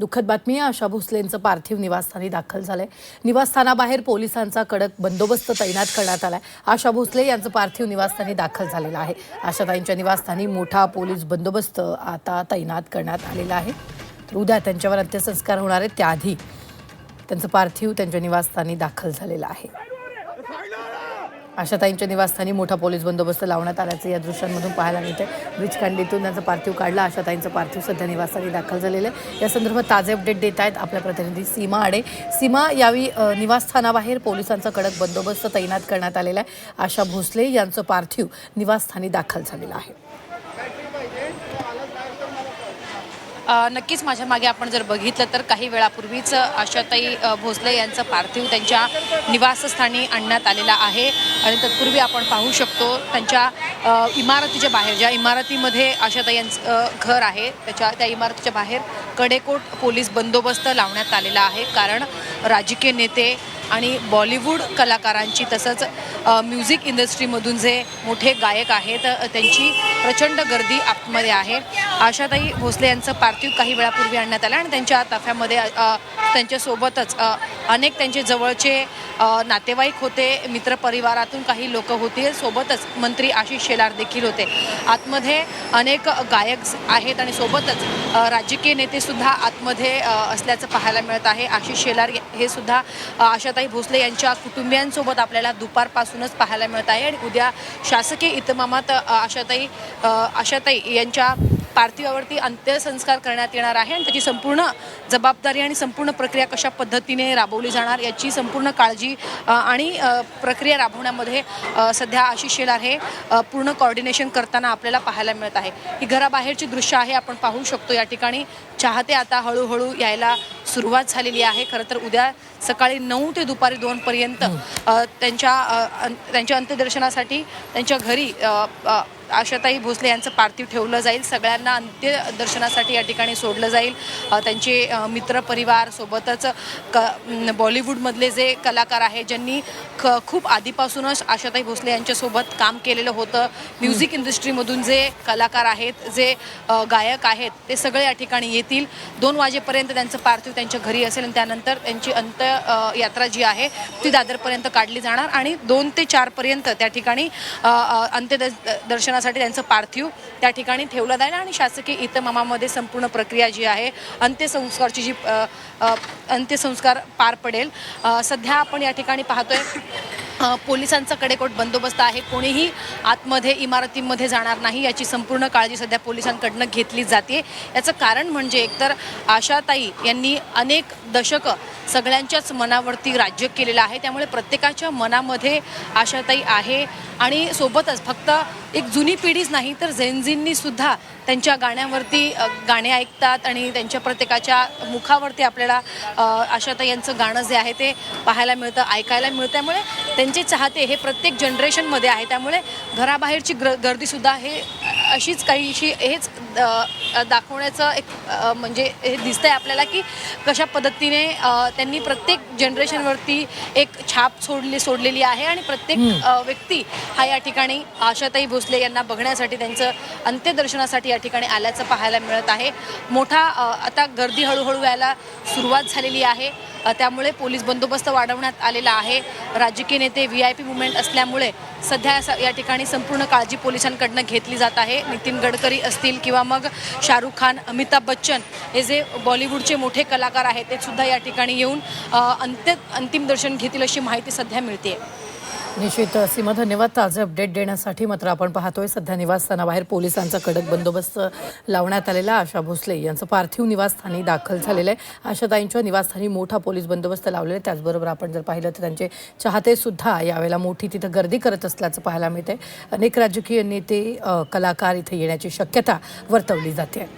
दुःखद बातमी आहे, आशा भोसलेंचं पार्थिव निवासस्थानी दाखल झालंय। निवासस्थानाबाहेर पोलिसांचा कडक बंदोबस्त तैनात करण्यात आलाय। आशा भोसले यांचं पार्थिव निवासस्थानी दाखल झालेलं आहे। आशाताईंच्या निवासस्थानी मोठा पोलीस बंदोबस्त आता तैनात करण्यात आलेला आहे। तर उद्या त्यांच्यावर अंत्यसंस्कार होणार आहेत, त्याआधी त्यांचं पार्थिव त्यांच्या निवासस्थानी दाखल झालेलं आहे। आशाताईंच्या निवासस्थानी मोठा पोलीस बंदोबस्त लावण्यात आल्याचं या दृश्यांमधून पाहायला मिळते। ब्रिजखंडीतून त्यांचं पार्थिव काढलं। आशाताईंचं पार्थिव सध्या निवासस्थानी दाखल झालेलं आहे। या संदर्भात ताजे अपडेट देत आहेत आपल्या प्रतिनिधी सीमा आडे। सीमा, यावेळी निवासस्थानाबाहेर पोलिसांचा कडक बंदोबस्त तैनात करण्यात आलेला आहे। आशा भोसले यांचं पार्थिव निवासस्थानी दाखल झालेलं आहे। नक्कीच माझ्या मागे आपण जर बघितलं तर काही वेळापूर्वीच आशाताई भोसले यांचं पार्थिव त्यांच्या निवासस्थानी आणण्यात आलेला आहे आणि तत्पूर्वी आपण पाहू शकतो त्यांच्या इमारतीच्या बाहेर, ज्या इमारतीमध्ये आशाताई यांचं घर आहे त्या इमारतीच्या बाहेर कडेकोट पोलीस बंदोबस्त लावण्यात आलेला आहे। कारण राजकीय नेते आणि बॉलिवूड कलाकारांची तसंच म्युझिक इंडस्ट्रीमधून जे मोठे गायक आहेत त्यांची प्रचंड गर्दी आतमध्ये आहे। आशाताई भोसले यांचं पार्थिव काही वेळापूर्वी आणण्यात आलं आणि त्यांच्या ताफ्यामध्ये त्यांच्यासोबतच अनेक त्यांचे जवळचे नातेवाईक होते, मित्रपरिवारातून काही लोक होते, सोबतच मंत्री आशिष शेलार देखील होते। आतमध्ये अनेक गायक आहेत आणि सोबतच राजकीय नेतेसुद्धा आतमध्ये असल्याचं पाहायला मिळत आहे। आशिष शेलार हे सुद्धा आशाताई भोसले यांच्या कुटुंबियांसोबत आपल्याला दुपारपासूनच पाहायला मिळत आहे आणि उद्या शासकीय इतमामात आशाताई यांच्या पार्थिवावरती अंत्यसंस्कार करण्यात येणार आहे आणि त्याची संपूर्ण जबाबदारी आणि संपूर्ण प्रक्रिया कशा पद्धतीने राबवली जाणार याची संपूर्ण काळजी आणि प्रक्रिया राबवण्यामध्ये सध्या आशिष शेलार हे पूर्ण कोऑर्डिनेशन करताना आपल्याला पाहायला मिळत आहे। ही घराबाहेरची दृश्य आहे, आपण पाहू शकतो या ठिकाणी चाहते आता हळूहळू यायला सुरुवात झालेली आहे। खरं तर उद्या सकाळी 9 ते दुपारी 2 पर्यंत त्यांच्या अंत्यदर्शनासाठी त्यांच्या घरी आशाताई भोसले यांचं पार्थिव ठेवलं जाईल। सगळ्यांना अंत्यदर्शनासाठी या ठिकाणी सोडलं जाईल। त्यांचे मित्रपरिवार सोबतच बॉलिवूडमधले जे कलाकार आहेत ज्यांनी खूप आधीपासूनच आशाताई भोसले यांच्यासोबत काम केलेलं होतं, म्युझिक इंडस्ट्रीमधून जे कलाकार आहेत, जे गायक आहेत, ते सगळे या ठिकाणी येतील। 2 वाजेपर्यंत त्यांचं पार्थिव त्यांच्या घरी असेल आणि त्यानंतर त्यांची अंत्ययात्रा जी आहे ती दादरपर्यंत काढली जाणार आणि 2 ते 4 पर्यंत त्या ठिकाणी अंत्यदर्शनासाठी त्यांचं पार्थिव त्या ठिकाणी ठेवलं जाईल आणि शासकीय इतमामामध्ये संपूर्ण प्रक्रिया जी आहे अंत्यसंस्कार पार पडेल। सध्या आपण या ठिकाणी पाहतोय पोलिसांचा कडेकोट बंदोबस्त आहे। कोणीही आतमध्ये इमारतीमध्ये जाणार नाही याची संपूर्ण काळजी सध्या पोलिसांकडनं घेतली जाते। याचं कारण म्हणजे एकतर आशाताई यांनी अनेक दशकं सगळ्यांच्याच मनावरती राज्य केलेलं आहे, त्यामुळे प्रत्येकाच्या मनामध्ये आशाताई आहे आणि सोबतच फक्त एक जुनी पिढीच नाही तर जेनझींनी सुद्धा त्यांच्या गाण्यावरती गाणे ऐकतात आणि त्यांच्या प्रत्येकाच्या मुखावरती आपल्याला आशाताई यांचं गाणं जे आहे ते पाहायला मिळतं, ऐकायला मिळतं। त्यामुळे त्यांचे चाहते हे प्रत्येक जनरेशनमध्ये आहे, त्यामुळे घराबाहेरची गर्दीसुद्धा हे अशीच काहीशी हेच दाखवण्याचं एक म्हणजे हे दिसतंय आपल्याला की कशा पद्धतीने त्यांनी प्रत्येक जनरेशनवरती एक छाप सोडलेली आहे आणि प्रत्येक व्यक्ती हा या ठिकाणी आशाताई भोसले यांना बघण्यासाठी त्यांचं अंत्यदर्शनासाठी या ठिकाणी आल्याचं पाहायला मिळत आहे। मोठा आता गर्दी हळूहळू यायला सुरुवात झालेली आहे, त्यामुळे पोलीस बंदोबस्त वाढवण्यात आलेला आहे। राजकीय नेते VIP मुवमेंट असल्यामुळे सध्या या ठिकाणी संपूर्ण काळजी पोलिसांकडनं घेतली जात आहे। नितीन गडकरी असतील किंवा मग शाहरुख खान, अमिताभ बच्चन हे जे बॉलिवूडचे मोठे कलाकार आहेत ते सुद्धा या ठिकाणी येऊन अंतिम दर्शन घेतील अशी माहिती सध्या मिळते। निश्चित सीमा, धन्यवाद ताजे अपडेट देण्यासाठी। मात्र आपण पाहतोय सध्या निवासस्थानाबाहेर पोलिसांचा कडक बंदोबस्त लावण्यात आलेला। आशा भोसले यांचं पार्थिव निवासस्थानी दाखल झालेलं आहे। आशाताईंच्या निवासस्थानी मोठा पोलीस बंदोबस्त लावलेला आहे। त्याचबरोबर आपण जर पाहिलं तर त्यांचे चाहते सुद्धा यावेळेला मोठी तिथं गर्दी करत असल्याचं पाहायला मिळते। अनेक राजकीय नेते, कलाकार इथे येण्याची शक्यता वर्तवली जाते।